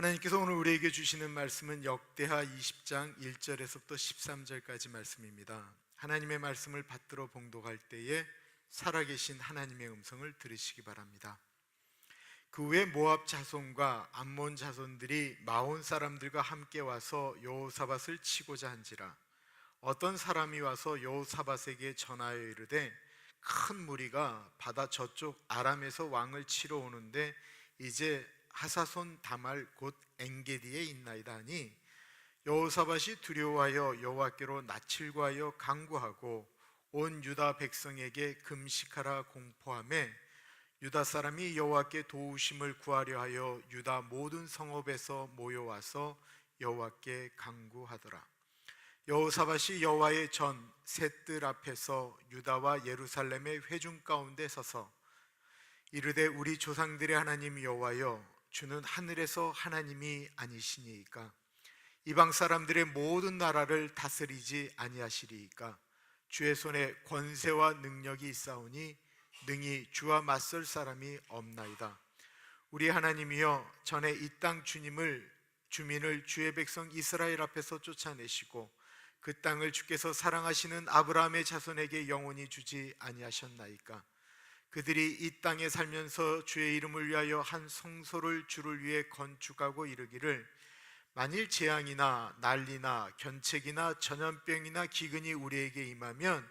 하나님께서 오늘 우리에게 주시는 말씀은 역대하 20장 1절에서부터 13절까지 말씀입니다. 하나님의 말씀을 받들어 봉독할 때에 살아계신 하나님의 음성을 들으시기 바랍니다. 그 후에 모압 자손과 암몬 자손들이 마온 사람들과 함께 와서 여호사밧을 치고자 한지라. 어떤 사람이 와서 여호사밧에게 전하여 이르되 큰 무리가 바다 저쪽 아람에서 왕을 치러 오는데 이제 하사손 다말 곧 엔게디에 있나이다 하니, 여호사밧이 두려워하여 여호와께로 낯을 구하여 간구하고 온 유다 백성에게 금식하라 공포하매, 유다 사람이 여호와께 도우심을 구하려 하여 유다 모든 성읍에서 모여와서 여호와께 간구하더라. 여호사밧이 여호와의 전 셋들 앞에서 유다와 예루살렘의 회중 가운데 서서 이르되 우리 조상들의 하나님 여호와여, 주는 하늘에서 하나님이 아니시니이까? 이방 사람들의 모든 나라를 다스리지 아니하시리이까? 주의 손에 권세와 능력이 있사오니 능히 주와 맞설 사람이 없나이다. 우리 하나님이여, 전에 이 땅 주민을 주의 백성 이스라엘 앞에서 쫓아내시고 그 땅을 주께서 사랑하시는 아브라함의 자손에게 영원히 주지 아니하셨나이까? 그들이 이 땅에 살면서 주의 이름을 위하여 한 성소를 주를 위해 건축하고 이르기를, 만일 재앙이나 난리나 견책이나 전염병이나 기근이 우리에게 임하면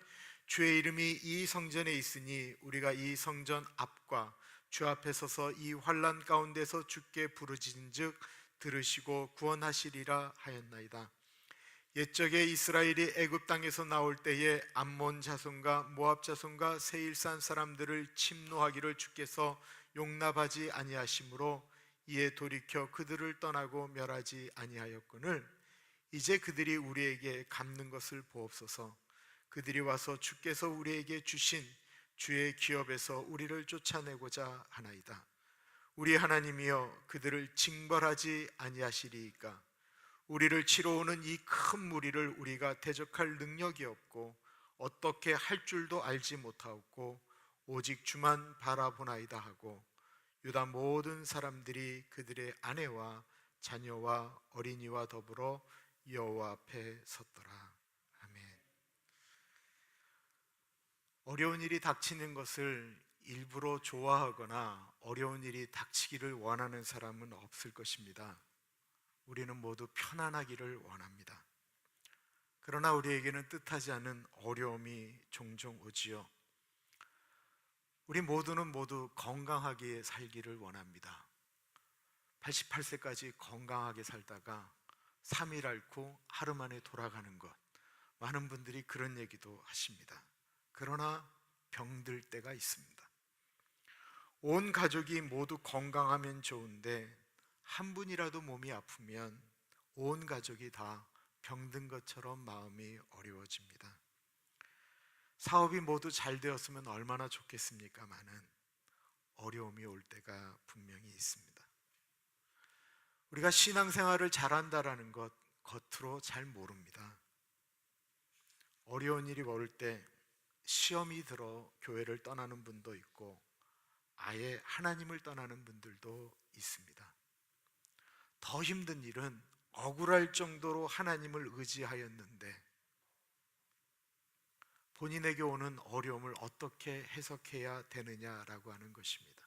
주의 이름이 이 성전에 있으니 우리가 이 성전 앞과 주 앞에 서서 이 환난 가운데서 주께 부르짖은즉 들으시고 구원하시리라 하였나이다. 옛적에 이스라엘이 애굽 땅에서 나올 때에 암몬 자손과 모압 자손과 세일산 사람들을 침노하기를 주께서 용납하지 아니하심으로 이에 돌이켜 그들을 떠나고 멸하지 아니하였거늘, 이제 그들이 우리에게 갚는 것을 보옵소서. 그들이 와서 주께서 우리에게 주신 주의 기업에서 우리를 쫓아내고자 하나이다. 우리 하나님이여, 그들을 징벌하지 아니하시리이까? 우리를 치러 오는 이 큰 무리를 우리가 대적할 능력이 없고 어떻게 할 줄도 알지 못하고 오직 주만 바라보나이다 하고, 유다 모든 사람들이 그들의 아내와 자녀와 어린이와 더불어 여호와 앞에 섰더라. 아멘. 어려운 일이 닥치는 것을 일부러 좋아하거나 어려운 일이 닥치기를 원하는 사람은 없을 것입니다. 우리는 모두 편안하기를 원합니다. 그러나 우리에게는 뜻하지 않은 어려움이 종종 오지요. 우리 모두는 모두 건강하게 살기를 원합니다. 88세까지 건강하게 살다가 3일 앓고 하루 만에 돌아가는 것, 많은 분들이 그런 얘기도 하십니다. 그러나 병들 때가 있습니다. 온 가족이 모두 건강하면 좋은데 한 분이라도 몸이 아프면 온 가족이 다 병든 것처럼 마음이 어려워집니다. 사업이 모두 잘 되었으면 얼마나 좋겠습니까마는 어려움이 올 때가 분명히 있습니다. 우리가 신앙생활을 잘한다라는 것 겉으로 잘 모릅니다. 어려운 일이 올 때 시험이 들어 교회를 떠나는 분도 있고 아예 하나님을 떠나는 분들도 있습니다. 더 힘든 일은 억울할 정도로 하나님을 의지하였는데 본인에게 오는 어려움을 어떻게 해석해야 되느냐라고 하는 것입니다.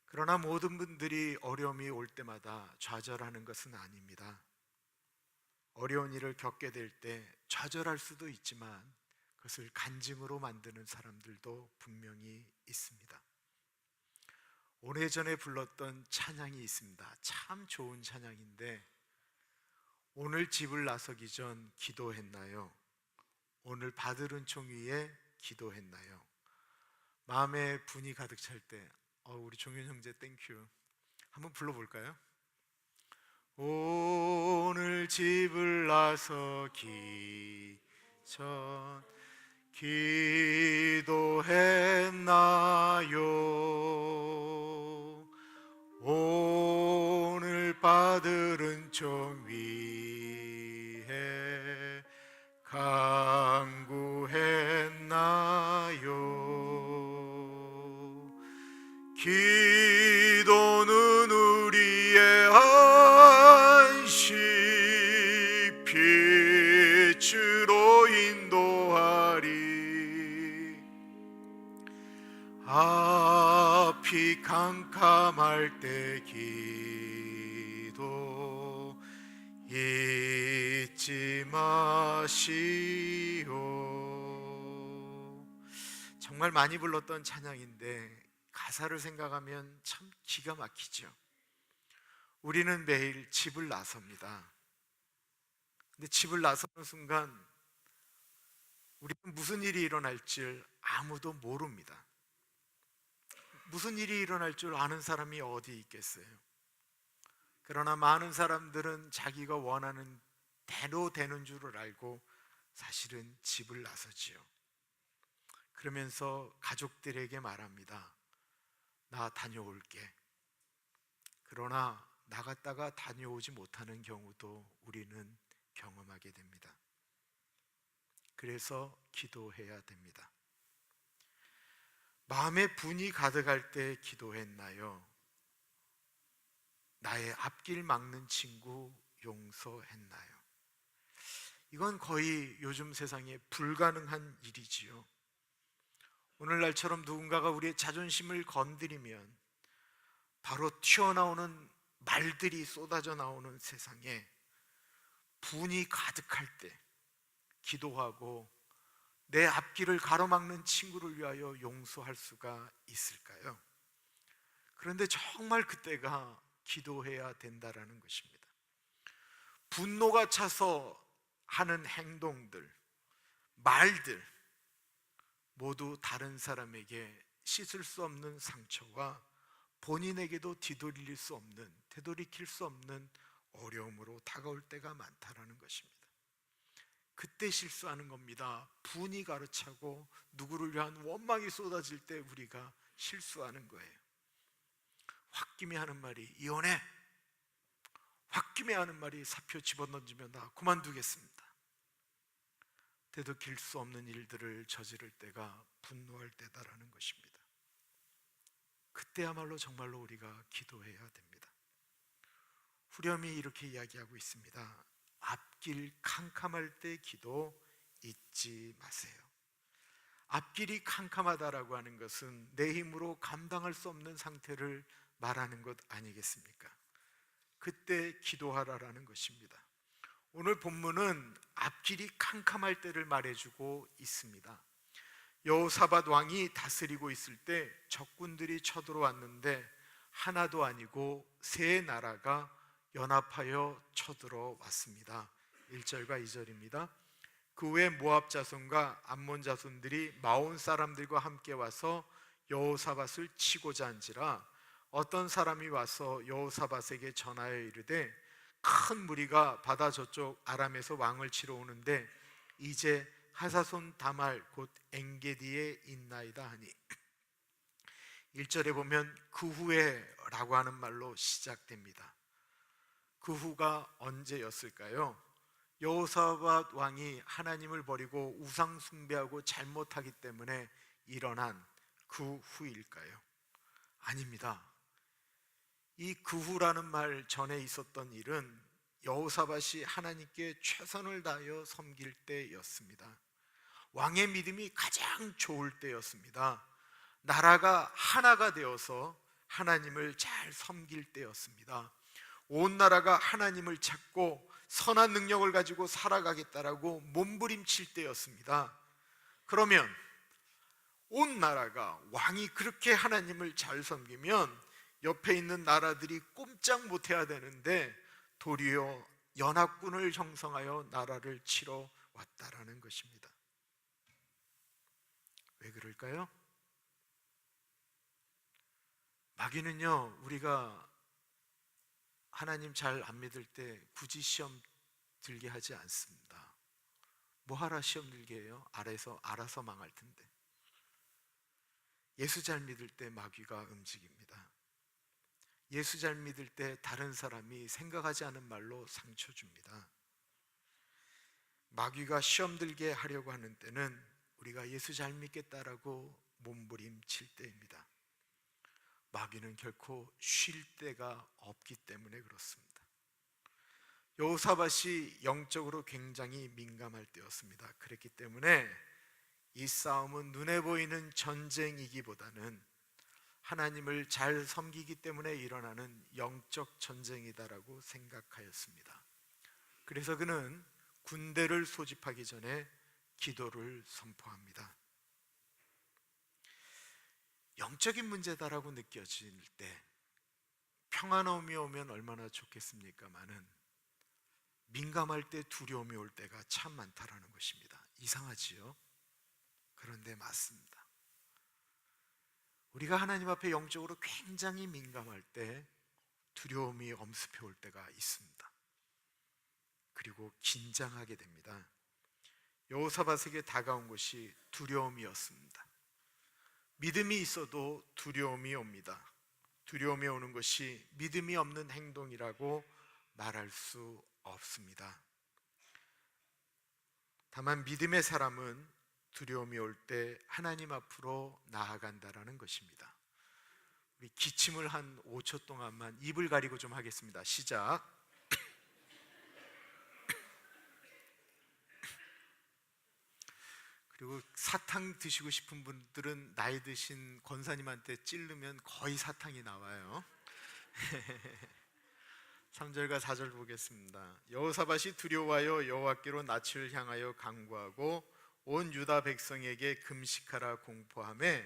그러나 모든 분들이 어려움이 올 때마다 좌절하는 것은 아닙니다. 어려운 일을 겪게 될 때 좌절할 수도 있지만 그것을 간증으로 만드는 사람들도 분명히 있습니다. 오래전에 불렀던 찬양이 있습니다. 참 좋은 찬양인데, 오늘 집을 나서기 전 기도했나요? 오늘 받을 은총 위에 기도했나요? 마음에 분이 가득 찰 때 우리 종윤 형제 땡큐 한번 불러볼까요? 오늘 집을 나서기 전 기도했나요? 오늘 받을 은총 위에 간구했나요? 기도는 캄캄할 때 기도 잊지 마시오. 정말 많이 불렀던 찬양인데 가사를 생각하면 참 기가 막히죠. 우리는 매일 집을 나섭니다. 근데 집을 나서는 순간 우리는 무슨 일이 일어날 줄 아무도 모릅니다. 무슨 일이 일어날 줄 아는 사람이 어디 있겠어요? 그러나 많은 사람들은 자기가 원하는 대로 되는 줄을 알고 사실은 집을 나서지요. 그러면서 가족들에게 말합니다. 나 다녀올게. 그러나 나갔다가 다녀오지 못하는 경우도 우리는 경험하게 됩니다. 그래서 기도해야 됩니다. 마음에 분이 가득할 때 기도했나요? 나의 앞길 막는 친구 용서했나요? 이건 거의 요즘 세상에 불가능한 일이지요. 오늘날처럼 누군가가 우리의 자존심을 건드리면 바로 튀어나오는 말들이 쏟아져 나오는 세상에 분이 가득할 때 기도하고 내 앞길을 가로막는 친구를 위하여 용서할 수가 있을까요? 그런데 정말 그때가 기도해야 된다라는 것입니다. 분노가 차서 하는 행동들, 말들 모두 다른 사람에게 씻을 수 없는 상처와 본인에게도 되돌릴 수 없는, 되돌이킬 수 없는 어려움으로 다가올 때가 많다라는 것입니다. 그때 실수하는 겁니다. 분이 가득차고 누구를 위한 원망이 쏟아질 때 우리가 실수하는 거예요. 홧김에 하는 말이 이혼해. 홧김에 하는 말이 사표 집어던지면 나 그만두겠습니다. 되돌릴 수 없는 일들을 저지를 때가 분노할 때다라는 것입니다. 그때야말로 정말로 우리가 기도해야 됩니다. 후렴이 이렇게 이야기하고 있습니다. 앞길 캄캄할 때 기도 잊지 마세요. 앞길이 캄캄하다라고 하는 것은 내 힘으로 감당할 수 없는 상태를 말하는 것 아니겠습니까? 그때 기도하라라는 것입니다. 오늘 본문은 앞길이 캄캄할 때를 말해주고 있습니다. 여호사밧 왕이 다스리고 있을 때 적군들이 쳐들어왔는데 하나도 아니고 세 나라가 연합하여 쳐들어왔습니다. 1절과 2절입니다. 그 후에 모압 자손과 암몬 자손들이 마온 사람들과 함께 와서 여호사밧을 치고자 한지라 어떤 사람이 와서 여호사밧에게 전하여 이르되 큰 무리가 바다 저쪽 아람에서 왕을 치러 오는데 이제 하사손 다말 곧 엔게디에 있나이다 하니 1절에 보면 그 후에 라고 하는 말로 시작됩니다. 그 후가 언제였을까요? 여호사밧 왕이 하나님을 버리고 우상 숭배하고 잘못하기 때문에 일어난 그 후일까요? 아닙니다. 이 그 후라는 말 전에 있었던 일은 여호사밧이 하나님께 최선을 다하여 섬길 때였습니다. 왕의 믿음이 가장 좋을 때였습니다. 나라가 하나가 되어서 하나님을 잘 섬길 때였습니다. 온 나라가 하나님을 찾고 선한 능력을 가지고 살아가겠다라고 몸부림칠 때였습니다. 그러면 온 나라가 왕이 그렇게 하나님을 잘 섬기면 옆에 있는 나라들이 꼼짝 못해야 되는데 도리어 연합군을 형성하여 나라를 치러 왔다라는 것입니다. 왜 그럴까요? 마귀는요, 우리가 하나님 잘 안 믿을 때 굳이 시험 들게 하지 않습니다. 뭐하라 시험 들게 해요? 알아서 망할 텐데. 예수 잘 믿을 때 마귀가 움직입니다. 예수 잘 믿을 때 다른 사람이 생각하지 않은 말로 상처 줍니다. 마귀가 시험 들게 하려고 하는 때는 우리가 예수 잘 믿겠다라고 몸부림칠 때입니다. 마귀는 결코 쉴 데가 없기 때문에 그렇습니다. 여호사밧이 영적으로 굉장히 민감할 때였습니다. 그랬기 때문에 이 싸움은 눈에 보이는 전쟁이기보다는 하나님을 잘 섬기기 때문에 일어나는 영적 전쟁이다라고 생각하였습니다. 그래서 그는 군대를 소집하기 전에 기도를 선포합니다. 영적인 문제다라고 느껴질 때 평안함이 오면 얼마나 좋겠습니까마는 민감할 때 두려움이 올 때가 참 많다라는 것입니다. 이상하지요? 그런데 맞습니다. 우리가 하나님 앞에 영적으로 굉장히 민감할 때 두려움이 엄습해 올 때가 있습니다. 그리고 긴장하게 됩니다. 여호사밧에게 다가온 것이 두려움이었습니다. 믿음이 있어도 두려움이 옵니다. 두려움이 오는 것이 믿음이 없는 행동이라고 말할 수 없습니다. 다만 믿음의 사람은 두려움이 올 때 하나님 앞으로 나아간다라는 것입니다. 우리 기침을 한 5초 동안만 입을 가리고 좀 하겠습니다. 시작. 그리고 사탕 드시고 싶은 분들은 나이 드신 권사님한테 찌르면 거의 사탕이 나와요. 3절과 4절 보겠습니다. 여호사밧이 두려워하여 여호와께로 낯을 향하여 간구하고 온 유다 백성에게 금식하라 공포하며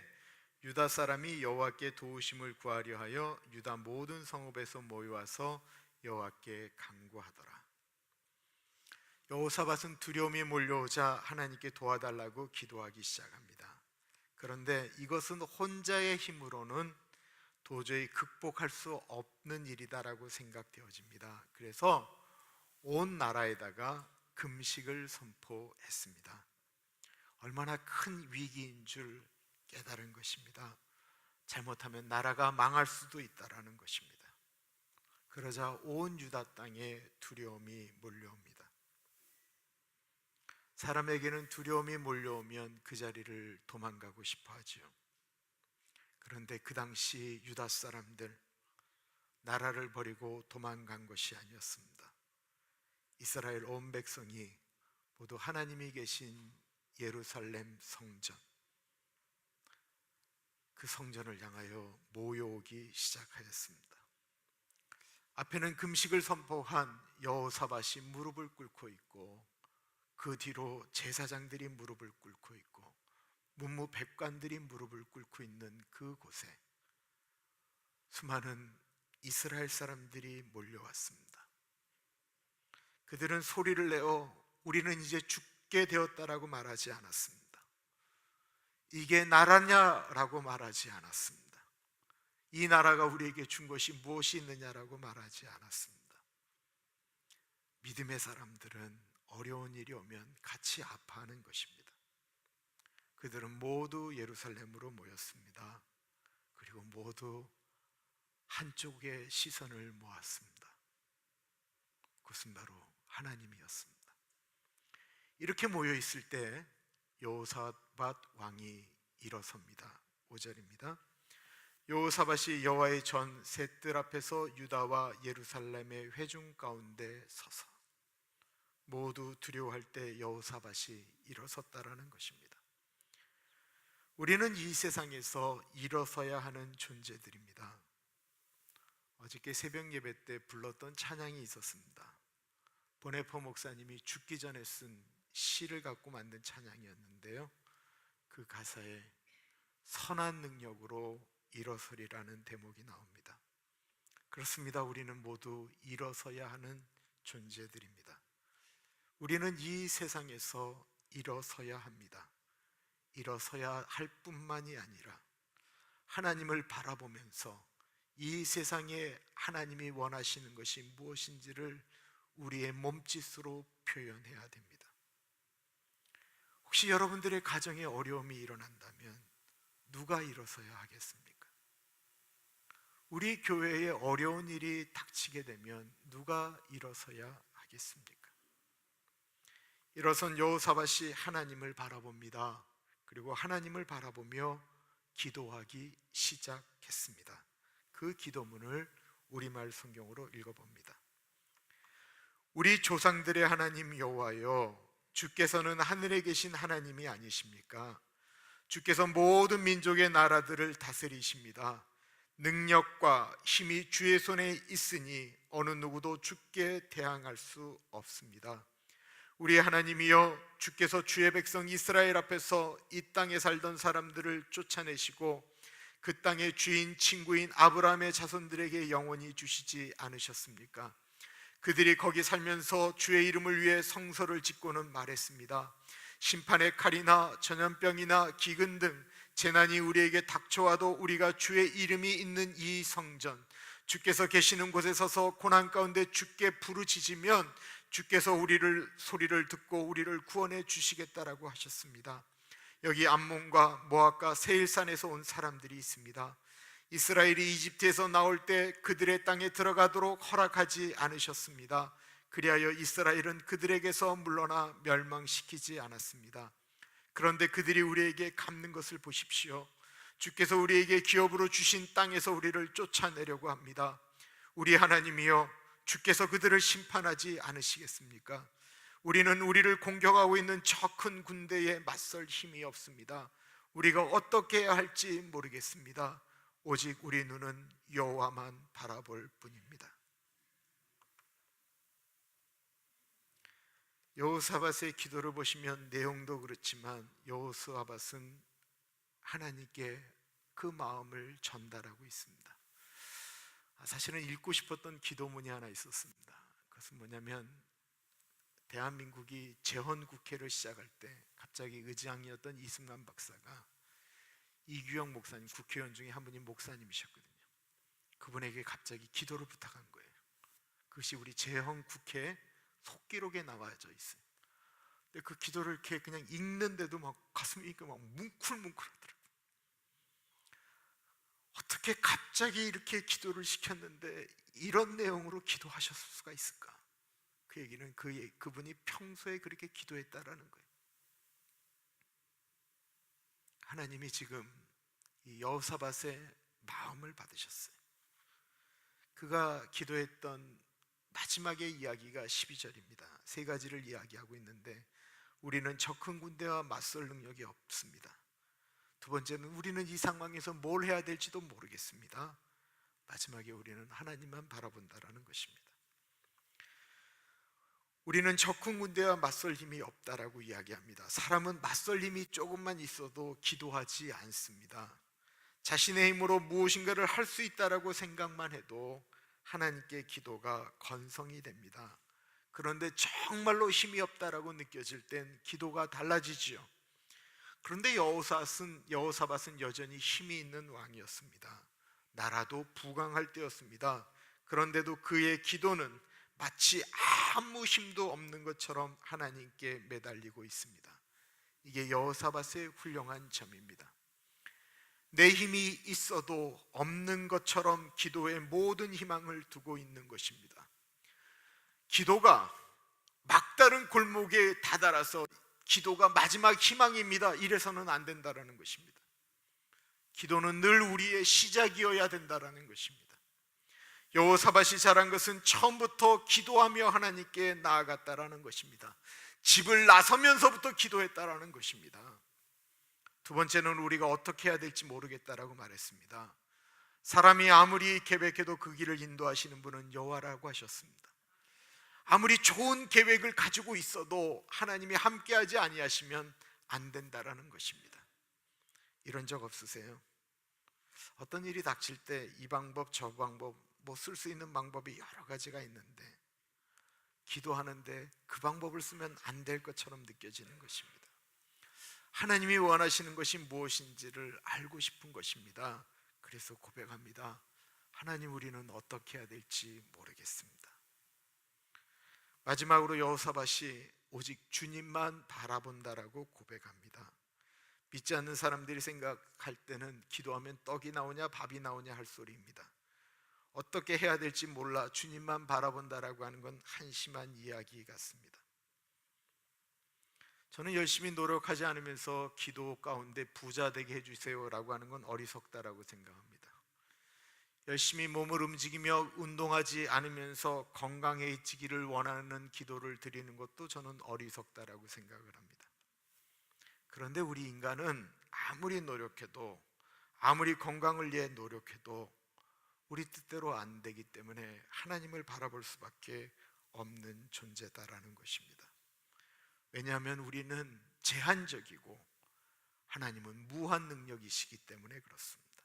유다 사람이 여호와께 도우심을 구하려 하여 유다 모든 성읍에서 모여와서 여호와께 간구하더라. 여호사밧은 두려움이 몰려오자 하나님께 도와달라고 기도하기 시작합니다. 그런데 이것은 혼자의 힘으로는 도저히 극복할 수 없는 일이다라고 생각되어집니다. 그래서 온 나라에다가 금식을 선포했습니다. 얼마나 큰 위기인 줄 깨달은 것입니다. 잘못하면 나라가 망할 수도 있다라는 것입니다. 그러자 온 유다 땅에 두려움이 몰려옵니다. 사람에게는 두려움이 몰려오면 그 자리를 도망가고 싶어 하지요. 그런데 그 당시 유다 사람들 나라를 버리고 도망간 것이 아니었습니다. 이스라엘 온 백성이 모두 하나님이 계신 예루살렘 성전, 그 성전을 향하여 모여오기 시작하였습니다. 앞에는 금식을 선포한 여호사밧이 무릎을 꿇고 있고 그 뒤로 제사장들이 무릎을 꿇고 있고 문무백관들이 무릎을 꿇고 있는 그곳에 수많은 이스라엘 사람들이 몰려왔습니다. 그들은 소리를 내어 우리는 이제 죽게 되었다라고 말하지 않았습니다. 이게 나라냐라고 말하지 않았습니다. 이 나라가 우리에게 준 것이 무엇이 있느냐라고 말하지 않았습니다. 믿음의 사람들은 어려운 일이 오면 같이 아파하는 것입니다. 그들은 모두 예루살렘으로 모였습니다. 그리고 모두 한쪽에 시선을 모았습니다. 그것은 바로 하나님이었습니다. 이렇게 모여 있을 때 여호사밧 왕이 일어섭니다. 5절입니다. 여호사밧이 여호와의 전 셋들 앞에서 유다와 예루살렘의 회중 가운데 서서 모두 두려워할 때 여호사밧이 일어섰다라는 것입니다. 우리는 이 세상에서 일어서야 하는 존재들입니다. 어저께 새벽 예배 때 불렀던 찬양이 있었습니다. 보네포 목사님이 죽기 전에 쓴 시를 갖고 만든 찬양이었는데요, 그 가사에 선한 능력으로 일어서리라는 대목이 나옵니다. 그렇습니다. 우리는 모두 일어서야 하는 존재들입니다. 우리는 이 세상에서 일어서야 합니다. 일어서야 할 뿐만이 아니라 하나님을 바라보면서 이 세상에 하나님이 원하시는 것이 무엇인지를 우리의 몸짓으로 표현해야 됩니다. 혹시 여러분들의 가정에 어려움이 일어난다면 누가 일어서야 하겠습니까? 우리 교회에 어려운 일이 닥치게 되면 누가 일어서야 하겠습니까? 일어선 여호사밧이 하나님을 바라봅니다. 그리고 하나님을 바라보며 기도하기 시작했습니다. 그 기도문을 우리말 성경으로 읽어봅니다. 우리 조상들의 하나님 여호와여, 주께서는 하늘에 계신 하나님이 아니십니까? 주께서 모든 민족의 나라들을 다스리십니다. 능력과 힘이 주의 손에 있으니 어느 누구도 주께 대항할 수 없습니다. 우리 하나님이여, 주께서 주의 백성 이스라엘 앞에서 이 땅에 살던 사람들을 쫓아내시고 그 땅의 주인 친구인 아브라함의 자손들에게 영원히 주시지 않으셨습니까? 그들이 거기 살면서 주의 이름을 위해 성소를 짓고는 말했습니다. 심판의 칼이나 전염병이나 기근 등 재난이 우리에게 닥쳐와도 우리가 주의 이름이 있는 이 성전, 주께서 계시는 곳에 서서 고난 가운데 주께 부르짖으면 주께서 우리를 소리를 듣고 우리를 구원해 주시겠다라고 하셨습니다. 여기 암몬과 모압과 세일산에서 온 사람들이 있습니다. 이스라엘이 이집트에서 나올 때 그들의 땅에 들어가도록 허락하지 않으셨습니다. 그리하여 이스라엘은 그들에게서 물러나 멸망시키지 않았습니다. 그런데 그들이 우리에게 갚는 것을 보십시오. 주께서 우리에게 기업으로 주신 땅에서 우리를 쫓아내려고 합니다. 우리 하나님이여, 주께서 그들을 심판하지 않으시겠습니까? 우리는 우리를 공격하고 있는 저 큰 군대에 맞설 힘이 없습니다. 우리가 어떻게 해야 할지 모르겠습니다. 오직 우리 눈은 여호와만 바라볼 뿐입니다. 여호사밧의 기도를 보시면 내용도 그렇지만 여호사밧은 하나님께 그 마음을 전달하고 있습니다. 사실은 읽고 싶었던 기도문이 하나 있었습니다. 그것은 뭐냐면, 대한민국이 재헌국회를 시작할 때 갑자기 의장이었던 이승만 박사가 이규영 목사님, 국회의원 중에 한 분이 목사님이셨거든요. 그분에게 갑자기 기도를 부탁한 거예요. 그것이 우리 재헌국회 속기록에 나와져 있어요. 근데 그 기도를 이렇게 그냥 읽는데도 막 가슴이 막 뭉클뭉클하더라고요. 어떻게 갑자기 이렇게 기도를 시켰는데 이런 내용으로 기도하셨을 수가 있을까? 그 얘기는 그분이 평소에 그렇게 기도했다라는 거예요. 하나님이 지금 이 여호사밧의 마음을 받으셨어요. 그가 기도했던 마지막의 이야기가 12절입니다. 세 가지를 이야기하고 있는데, 우리는 저 큰 군대와 맞설 능력이 없습니다. 두 번째는 우리는 이 상황에서 뭘 해야 될지도 모르겠습니다. 마지막에 우리는 하나님만 바라본다라는 것입니다. 우리는 저 큰 군대와 맞설 힘이 없다라고 이야기합니다. 사람은 맞설 힘이 조금만 있어도 기도하지 않습니다. 자신의 힘으로 무엇인가를 할 수 있다라고 생각만 해도 하나님께 기도가 건성이 됩니다. 그런데 정말로 힘이 없다라고 느껴질 땐 기도가 달라지지요. 그런데 여호사밧은 여전히 힘이 있는 왕이었습니다. 나라도 부강할 때였습니다. 그런데도 그의 기도는 마치 아무 힘도 없는 것처럼 하나님께 매달리고 있습니다. 이게 여호사밧의 훌륭한 점입니다. 내 힘이 있어도 없는 것처럼 기도에 모든 희망을 두고 있는 것입니다. 기도가 막다른 골목에 다다라서 기도가 마지막 희망입니다, 이래서는 안 된다라는 것입니다. 기도는 늘 우리의 시작이어야 된다라는 것입니다. 여호사밧이 잘한 것은 처음부터 기도하며 하나님께 나아갔다라는 것입니다. 집을 나서면서부터 기도했다라는 것입니다. 두 번째는 우리가 어떻게 해야 될지 모르겠다라고 말했습니다. 사람이 아무리 계획해도 그 길을 인도하시는 분은 여호와라고 하셨습니다. 아무리 좋은 계획을 가지고 있어도 하나님이 함께하지 아니하시면 안 된다라는 것입니다. 이런 적 없으세요? 어떤 일이 닥칠 때 이 방법 저 방법 쓸 수 있는 방법이 여러 가지가 있는데 기도하는데 그 방법을 쓰면 안 될 것처럼 느껴지는 것입니다. 하나님이 원하시는 것이 무엇인지를 알고 싶은 것입니다. 그래서 고백합니다. 하나님, 우리는 어떻게 해야 될지 모르겠습니다. 마지막으로 여호사밧이 오직 주님만 바라본다라고 고백합니다. 믿지 않는 사람들이 생각할 때는 기도하면 떡이 나오냐 밥이 나오냐 할 소리입니다. 어떻게 해야 될지 몰라 주님만 바라본다라고 하는 건 한심한 이야기 같습니다. 저는 열심히 노력하지 않으면서 기도 가운데 부자 되게 해주세요라고 하는 건 어리석다라고 생각합니다. 열심히 몸을 움직이며 운동하지 않으면서 건강해지기를 원하는 기도를 드리는 것도 저는 어리석다라고 생각을 합니다. 그런데 우리 인간은 아무리 노력해도, 아무리 건강을 위해 노력해도 우리 뜻대로 안 되기 때문에 하나님을 바라볼 수밖에 없는 존재다라는 것입니다. 왜냐하면 우리는 제한적이고 하나님은 무한 능력이시기 때문에 그렇습니다.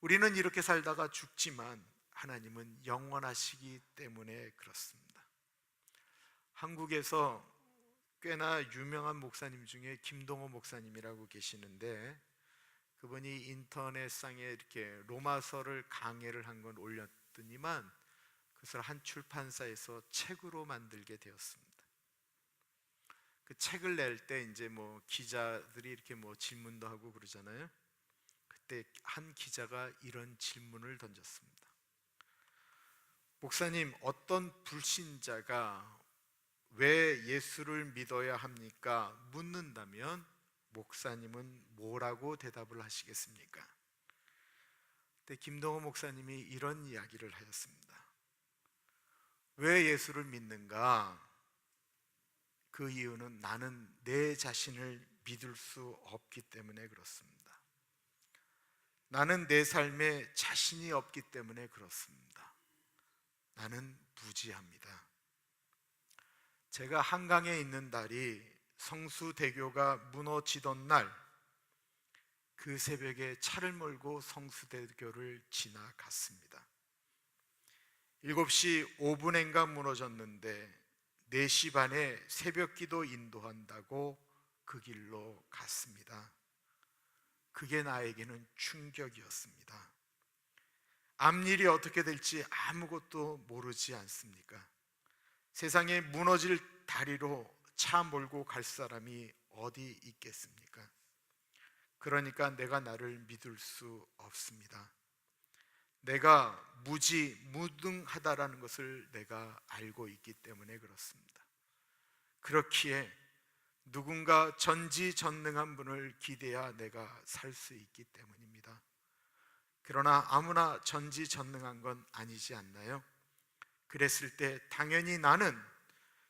우리는 이렇게 살다가 죽지만 하나님은 영원하시기 때문에 그렇습니다. 한국에서 꽤나 유명한 목사님 중에 김동호 목사님이라고 계시는데, 그분이 인터넷상에 이렇게 로마서를 강해를 한 건 올렸더니만 그것을 한 출판사에서 책으로 만들게 되었습니다. 그 책을 낼 때 이제 뭐 기자들이 이렇게 뭐 질문도 하고 그러잖아요. 그때 한 기자가 이런 질문을 던졌습니다. 목사님, 어떤 불신자가 왜 예수를 믿어야 합니까? 묻는다면 목사님은 뭐라고 대답을 하시겠습니까? 그때 김동호 목사님이 이런 이야기를 하였습니다. 왜 예수를 믿는가? 그 이유는 나는 내 자신을 믿을 수 없기 때문에 그렇습니다. 나는 내 삶에 자신이 없기 때문에 그렇습니다. 나는 무지합니다. 제가 한강에 있는 달이 성수대교가 무너지던 날, 그 새벽에 차를 몰고 성수대교를 지나갔습니다. 7시 5분엔가 무너졌는데 4시 반에 새벽기도 인도한다고 그 길로 갔습니다. 그게 나에게는 충격이었습니다. 앞일이 어떻게 될지 아무것도 모르지 않습니까? 세상에 무너질 다리로 차 몰고 갈 사람이 어디 있겠습니까? 그러니까 내가 나를 믿을 수 없습니다. 내가 무등하다라는 것을 내가 알고 있기 때문에 그렇습니다. 그렇기에 누군가 전지전능한 분을 기대야 내가 살 수 있기 때문입니다. 그러나 아무나 전지전능한 건 아니지 않나요? 그랬을 때 당연히 나는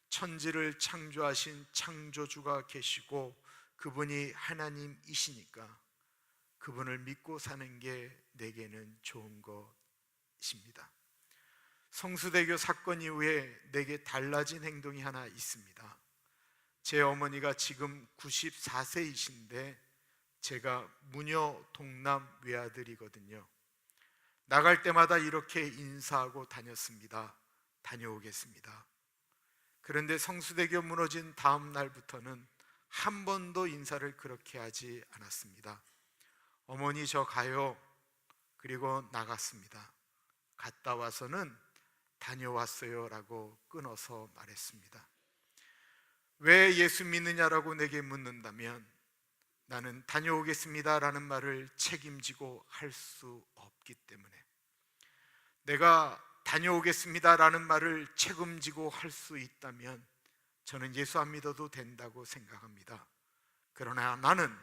천지를 창조하신 창조주가 계시고 그분이 하나님이시니까 그분을 믿고 사는 게 내게는 좋은 것입니다. 성수대교 사건 이후에 내게 달라진 행동이 하나 있습니다. 제 어머니가 지금 94세이신데 제가 무녀 동남 외아들이거든요. 나갈 때마다 이렇게 인사하고 다녔습니다. 다녀오겠습니다. 그런데 성수대교 무너진 다음 날부터는 한 번도 인사를 그렇게 하지 않았습니다. 어머니 저 가요. 그리고 나갔습니다. 갔다 와서는 다녀왔어요 라고 끊어서 말했습니다. 왜 예수 믿느냐라고 내게 묻는다면 나는 다녀오겠습니다 라는 말을 책임지고 할 수 없기 때문에, 내가 다녀오겠습니다 라는 말을 책임지고 할 수 있다면 저는 예수 안 믿어도 된다고 생각합니다. 그러나 나는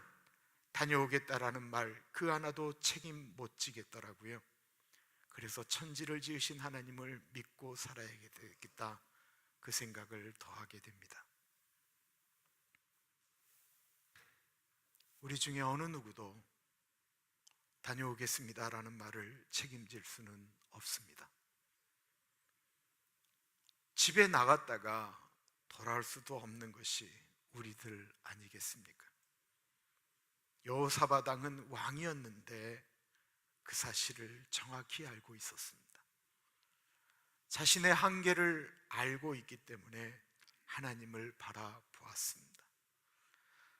다녀오겠다라는 말 그 하나도 책임 못 지겠더라고요. 그래서 천지를 지으신 하나님을 믿고 살아야겠다, 그 생각을 더하게 됩니다. 우리 중에 어느 누구도 다녀오겠습니다라는 말을 책임질 수는 없습니다. 집에 나갔다가 돌아올 수도 없는 것이 우리들 아니겠습니까? 여호사밧 왕은 왕이었는데 그 사실을 정확히 알고 있었습니다. 자신의 한계를 알고 있기 때문에 하나님을 바라보았습니다.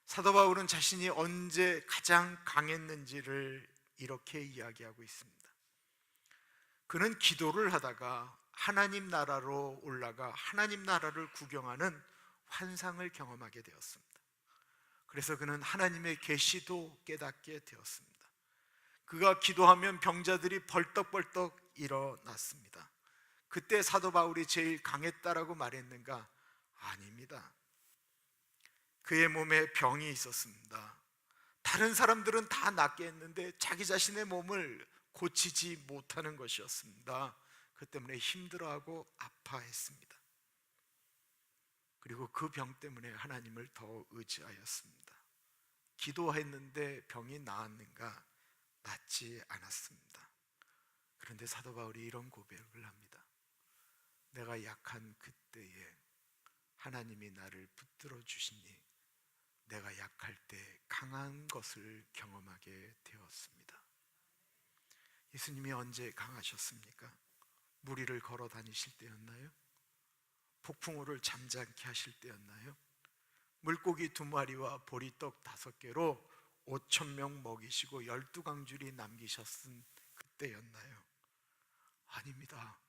사도 바울은 자신이 언제 가장 강했는지를 이렇게 이야기하고 있습니다. 그는 기도를 하다가 하나님 나라로 올라가 하나님 나라를 구경하는 환상을 경험하게 되었습니다. 그래서 그는 하나님의 계시도 깨닫게 되었습니다. 그가 기도하면 병자들이 벌떡벌떡 일어났습니다. 그때 사도 바울이 제일 강했다라고 말했는가? 아닙니다. 그의 몸에 병이 있었습니다. 다른 사람들은 다 낫게 했는데 자기 자신의 몸을 고치지 못하는 것이었습니다. 그 때문에 힘들어하고 아파했습니다. 그리고 그 병 때문에 하나님을 더 의지하였습니다. 기도했는데 병이 나았는가? 낫지 않았습니다. 그런데 사도 바울이 이런 고백을 합니다. 내가 약한 그때에 하나님이 나를 붙들어 주시니 내가 약할 때 강한 것을 경험하게 되었습니다. 예수님이 언제 강하셨습니까? 무리를 걸어 다니실 때였나요? 폭풍우를 잠잠케 하실 때였나요? 물고기 2마리와 보리떡 5개로 5,000명 먹이시고 12강줄이 남기셨은 그때였나요? 아닙니다.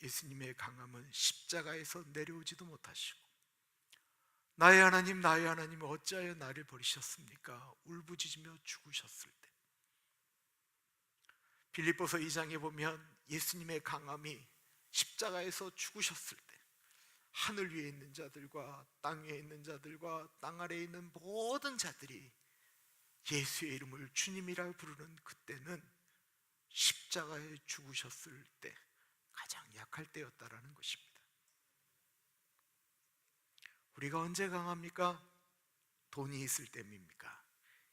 예수님의 강함은 십자가에서 내려오지도 못하시고 나의 하나님 나의 하나님 어찌하여 나를 버리셨습니까? 울부짖으며 죽으셨을 때, 빌립보서 2장에 보면 예수님의 강함이 십자가에서 죽으셨을 때 하늘 위에 있는 자들과 땅 위에 있는 자들과 땅 아래에 있는 모든 자들이 예수의 이름을 주님이라 부르는 그때는 십자가에 죽으셨을 때 가장 약할 때였다라는 것입니다. 우리가 언제 강합니까? 돈이 있을 때입니까?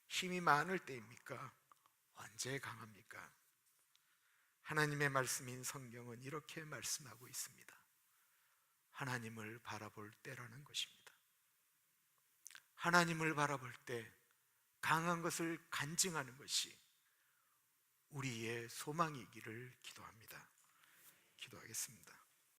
힘이 많을 때입니까? 언제 강합니까? 하나님의 말씀인 성경은 이렇게 말씀하고 있습니다. 하나님을 바라볼 때라는 것입니다. 하나님을 바라볼 때 강한 것을 간증하는 것이 우리의 소망이기를 기도합니다. 기도하겠습니다.